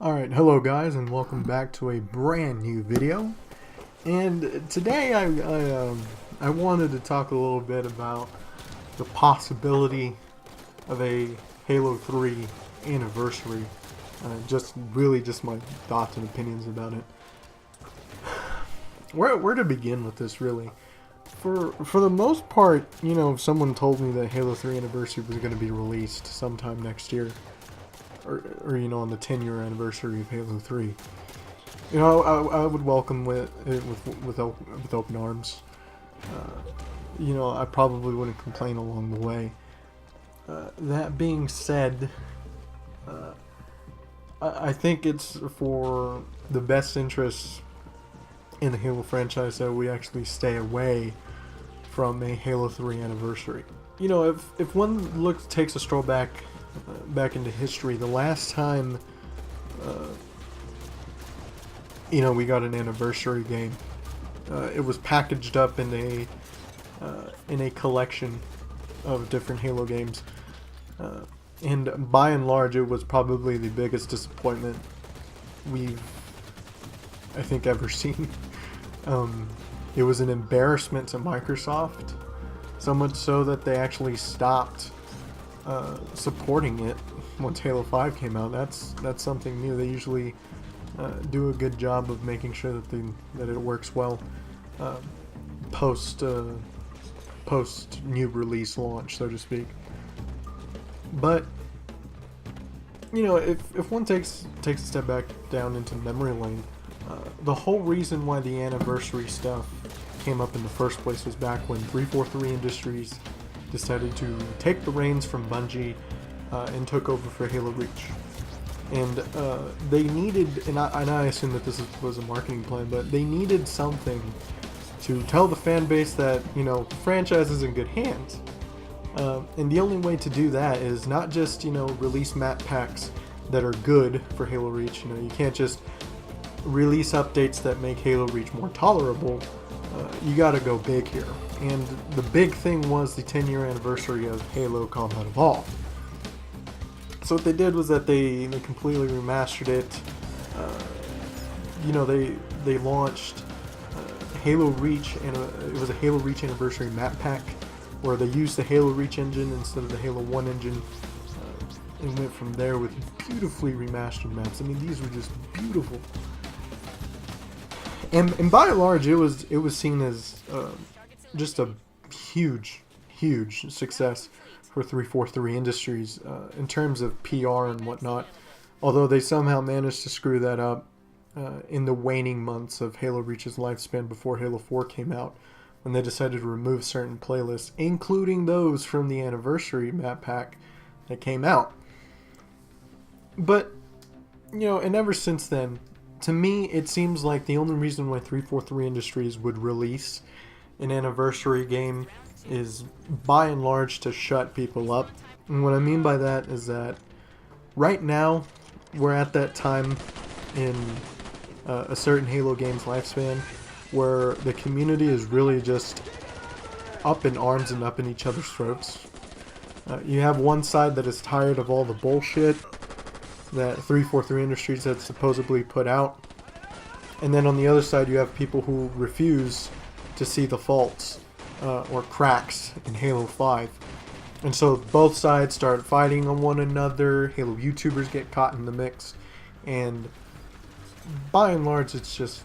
Alright, hello guys, and welcome back to a brand new video. And today I wanted to talk a little bit about the possibility of a Halo 3 anniversary. Just my thoughts and opinions about it. Where to begin with this, really? For the most part, you know, if someone told me that Halo 3 anniversary was going to be released sometime next year, or you know, on the 10-year anniversary of Halo 3, you know, I would welcome it with open arms. You know, I probably wouldn't complain along the way. That being said, I think it's for the best interests in the Halo franchise that we actually stay away from a Halo 3 anniversary. You know, if one takes a stroll back into history, the last time you know, we got an anniversary game, it was packaged up in a collection of different Halo games, and by and large, it was probably the biggest disappointment we've, I think, ever seen. It was an embarrassment to Microsoft, so much so that they actually stopped supporting it once Halo 5 came out. That's something new. They usually do a good job of making sure that it works well post new release launch, so to speak. But you know, if one takes a step back down into memory lane, the whole reason why the anniversary stuff came up in the first place was back when 343 Industries decided to take the reins from Bungie and took over for Halo Reach. And they needed, and I assume that this was a marketing plan, but they needed something to tell the fan base that, you know, the franchise is in good hands. And the only way to do that is not just, you know, release map packs that are good for Halo Reach. You know, you can't just release updates that make Halo Reach more tolerable. You gotta go big here. And the big thing was the 10-year anniversary of Halo Combat Evolved. So what they did was that they completely remastered it. You know, they launched Halo Reach, and it was a Halo Reach anniversary map pack where they used the Halo Reach engine instead of the Halo 1 engine, and went from there with beautifully remastered maps. I mean, these were just beautiful. And by and large, it was seen as just a huge success for 343 Industries in terms of PR and whatnot. Although they somehow managed to screw that up in the waning months of Halo Reach's lifespan before Halo 4 came out, when they decided to remove certain playlists, including those from the anniversary map pack that came out. But you know, and ever since then, to me, it seems like the only reason why 343 Industries would release an anniversary game is by and large to shut people up. And what I mean by that is that right now we're at that time in a certain Halo game's lifespan where the community is really just up in arms and up in each other's throats. You have one side that is tired of all the bullshit that 343 Industries had supposedly put out, and then on the other side you have people who refuse to see the faults or cracks in Halo 5. And so both sides start fighting on one another. Halo YouTubers get caught in the mix, and by and large it's just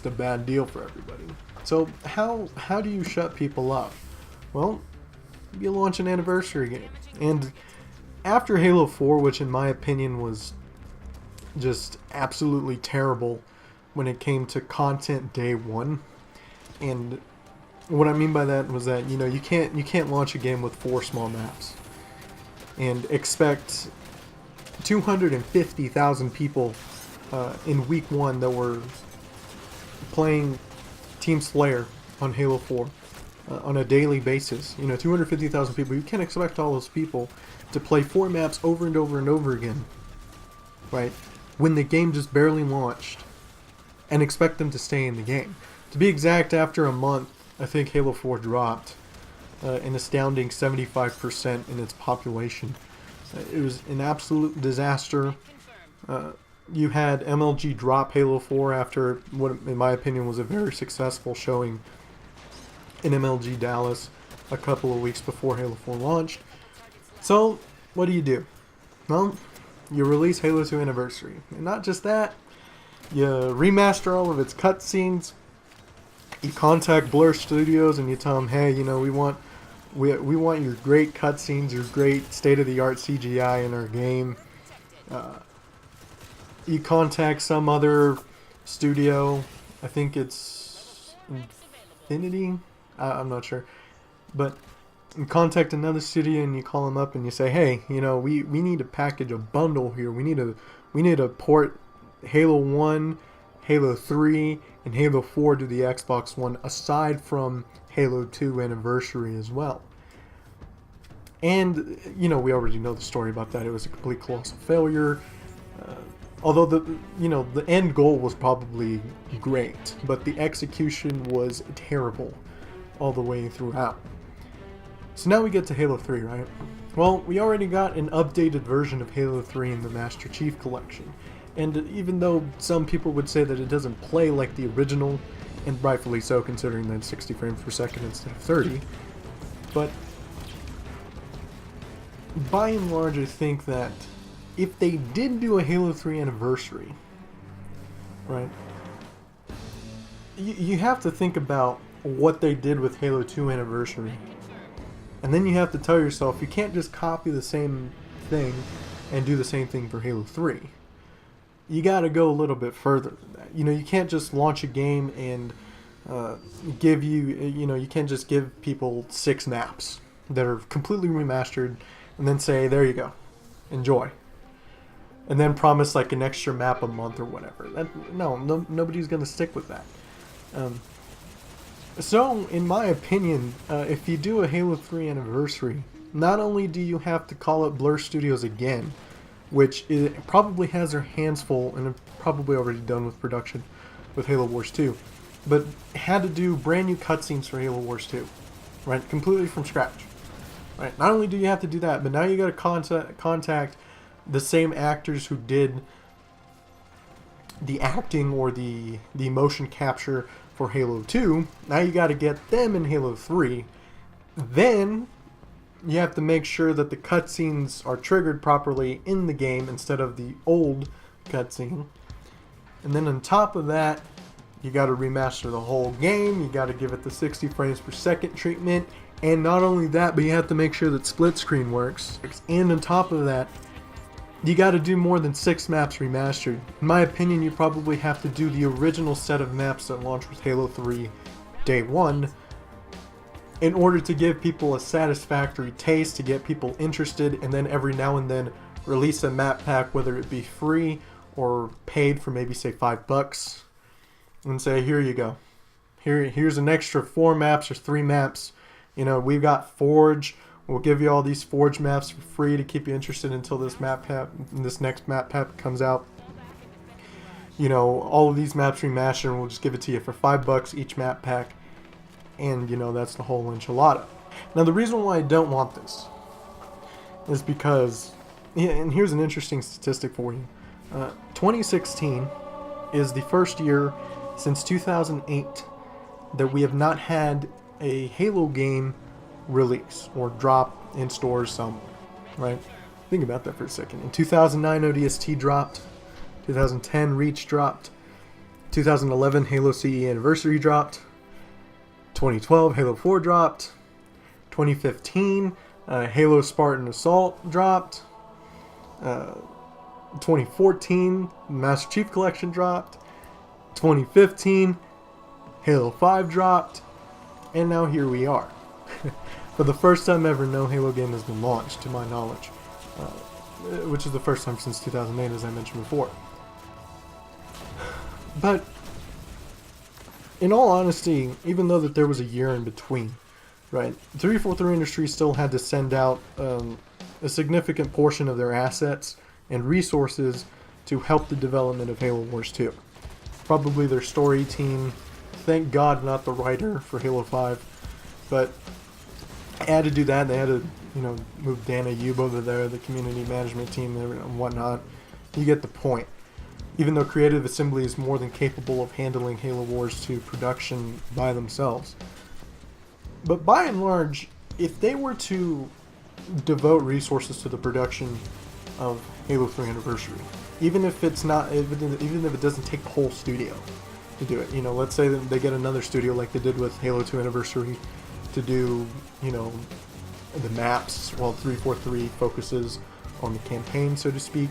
a bad deal for everybody. So how do you shut people up? Well, you launch an anniversary game. And after Halo 4, which in my opinion was just absolutely terrible when it came to content day one, and what I mean by that was that, you know, you can't launch a game with 4 small maps and expect 250,000 people in week 1 that were playing Team Slayer on Halo 4 on a daily basis. You know, 250,000 people. You can't expect all those people to play 4 maps over and over and over again, right? When the game just barely launched, and expect them to stay in the game. To be exact, after a month, I think Halo 4 dropped an astounding 75% in its population. It was an absolute disaster. You had MLG drop Halo 4 after what, in my opinion, was a very successful showing in MLG Dallas a couple of weeks before Halo 4 launched. So, what do? Well, you release Halo 2 Anniversary. And not just that, you remaster all of its cutscenes. You contact Blur Studios and you tell them, hey, you know, we want your great cutscenes, your great state-of-the-art CGI in our game. You contact some other studio. I think it's Infinity. I'm not sure, but you contact another studio and you call them up and you say, hey, you know, we need to package a bundle here. We need to port Halo 1, Halo 3, and Halo 4 to the Xbox One, aside from Halo 2 Anniversary as well. And, you know, we already know the story about that. It was a complete colossal failure. Although the end goal was probably great, but the execution was terrible all the way throughout. So now we get to Halo 3, right? Well, we already got an updated version of Halo 3 in the Master Chief Collection. And even though some people would say that it doesn't play like the original, and rightfully so considering that it's 60 frames per second instead of 30, but by and large I think that if they did do a Halo 3 Anniversary, right, you have to think about what they did with Halo 2 Anniversary. And then you have to tell yourself, you can't just copy the same thing and do the same thing for Halo 3. You gotta go a little bit further than that. You know, you can't just launch a game and you can't just give people 6 maps that are completely remastered and then say, there you go, enjoy. And then promise like an extra map a month or whatever. Nobody's gonna stick with that. So, in my opinion, if you do a Halo 3 Anniversary, not only do you have to call up Blur Studios again, which probably has their hands full and have probably already done with production with Halo Wars 2, but had to do brand new cutscenes for Halo Wars 2, right? Completely from scratch, right? Not only do you have to do that, but now you got to contact the same actors who did the acting or the motion capture for Halo 2. Now you got to get them in Halo 3. Then you have to make sure that the cutscenes are triggered properly in the game instead of the old cutscene. And then on top of that, you got to remaster the whole game. You got to give it the 60 frames per second treatment. And not only that, but you have to make sure that split screen works. And on top of that, you got to do more than 6 maps remastered. In my opinion, you probably have to do the original set of maps that launched with Halo 3 Day 1 in order to give people a satisfactory taste, to get people interested, and then every now and then release a map pack, whether it be free or paid for maybe say $5, and say, here you go. Here's an extra 4 maps or 3 maps. You know, we've got Forge. We'll give you all these Forge maps for free to keep you interested until this next map pack comes out. You know, all of these maps remastered, and we'll just give it to you for $5 each map pack. And, you know, that's the whole enchilada. Now, the reason why I don't want this is because, and here's an interesting statistic for you. 2016 is the first year since 2008 that we have not had a Halo game release or drop in stores somewhere, right? Think about that for a second. In 2009, ODST dropped. 2010, Reach dropped. 2011, Halo CE Anniversary dropped. 2012, Halo 4 dropped. 2015, Halo Spartan Assault dropped. 2014, Master Chief Collection dropped. 2015, Halo 5 dropped. And now here we are. For the first time ever, no Halo game has been launched, to my knowledge. Which is the first time since 2008, as I mentioned before. But, in all honesty, even though that there was a year in between, right, 343 Industries still had to send out a significant portion of their assets and resources to help the development of Halo Wars 2. Probably their story team, thank God not the writer for Halo 5, but they had to do that. They had to, move Dan Ayub over there, the community management team and whatnot. You get the point. even though Creative Assembly is more than capable of handling Halo Wars 2 production by themselves. But by and large, if they were to devote resources to the production of Halo 3 Anniversary, even if it's not, even if it doesn't take the whole studio to do it, let's say that they get another studio like they did with Halo 2 Anniversary to do, the maps, while 343 focuses on the campaign, so to speak.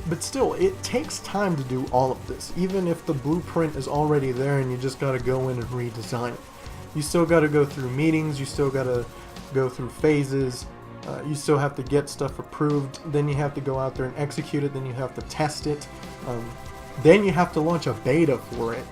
But still, it takes time to do all of this, even if the blueprint is already there and you just gotta go in and redesign it. You still gotta go through meetings, you still gotta go through phases, you still have to get stuff approved, then you have to go out there and execute it, then you have to test it, then you have to launch a beta for it.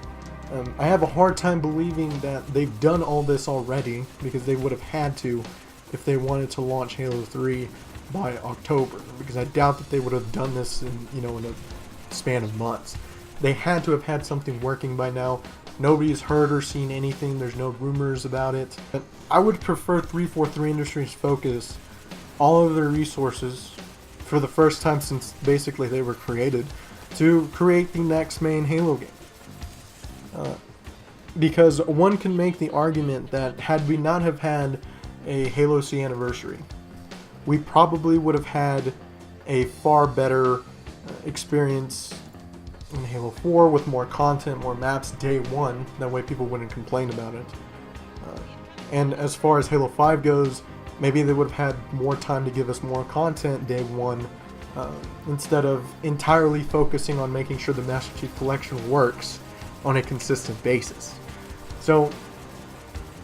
I have a hard time believing that they've done all this already, because they would have had to if they wanted to launch Halo 3 by October, because I doubt that they would have done this in in a span of months. They had to have had something working by now. Nobody's heard or seen anything, there's no rumors about it. But I would prefer 343 Industries focus all of their resources, for the first time since basically they were created, to create the next main Halo game. Because one can make the argument that had we not have had a Halo C Anniversary, we probably would have had a far better experience in Halo 4 with more content, more maps day one. That way people wouldn't complain about it. And as far as Halo 5 goes, maybe they would have had more time to give us more content day one, instead of entirely focusing on making sure the Master Chief Collection works on a consistent basis. So,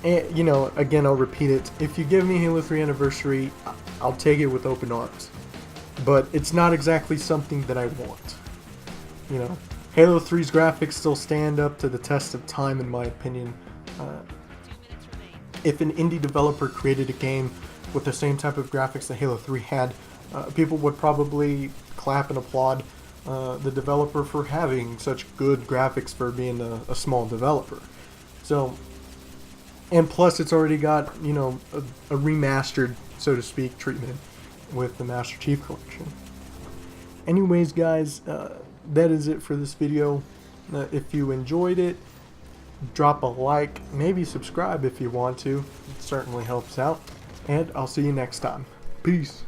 again, I'll repeat it. If you give me Halo 3 Anniversary, I'll take it with open arms. But it's not exactly something that I want. Halo 3's graphics still stand up to the test of time, in my opinion. If an indie developer created a game with the same type of graphics that Halo 3 had, people would probably clap and applaud the developer for having such good graphics for being a small developer. So, and plus it's already got, a remastered, so to speak, treatment with the Master Chief Collection. Anyways, guys, that is it for this video. If you enjoyed it, drop a like, maybe subscribe if you want to. It certainly helps out. And I'll see you next time. Peace.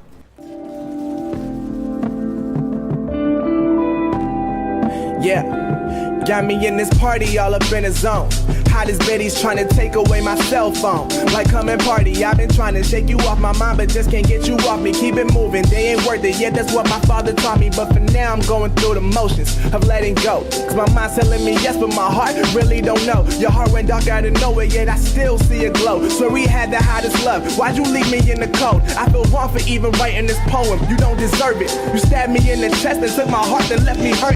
Yeah, got me in this party all up in the zone. Hottest bitties trying to take away my cell phone. Like, come and party, I've been trying to shake you off my mind, but just can't get you off me. Keep it moving, they ain't worth it, yeah, that's what my father taught me. But for now, I'm going through the motions of letting go. Cause my mind's telling me yes, but my heart really don't know. Your heart went dark out of nowhere, yet I still see a glow. So we had the hottest love, why'd you leave me in the cold? I feel wrong for even writing this poem, you don't deserve it. You stabbed me in the chest and took my heart and left me hurt.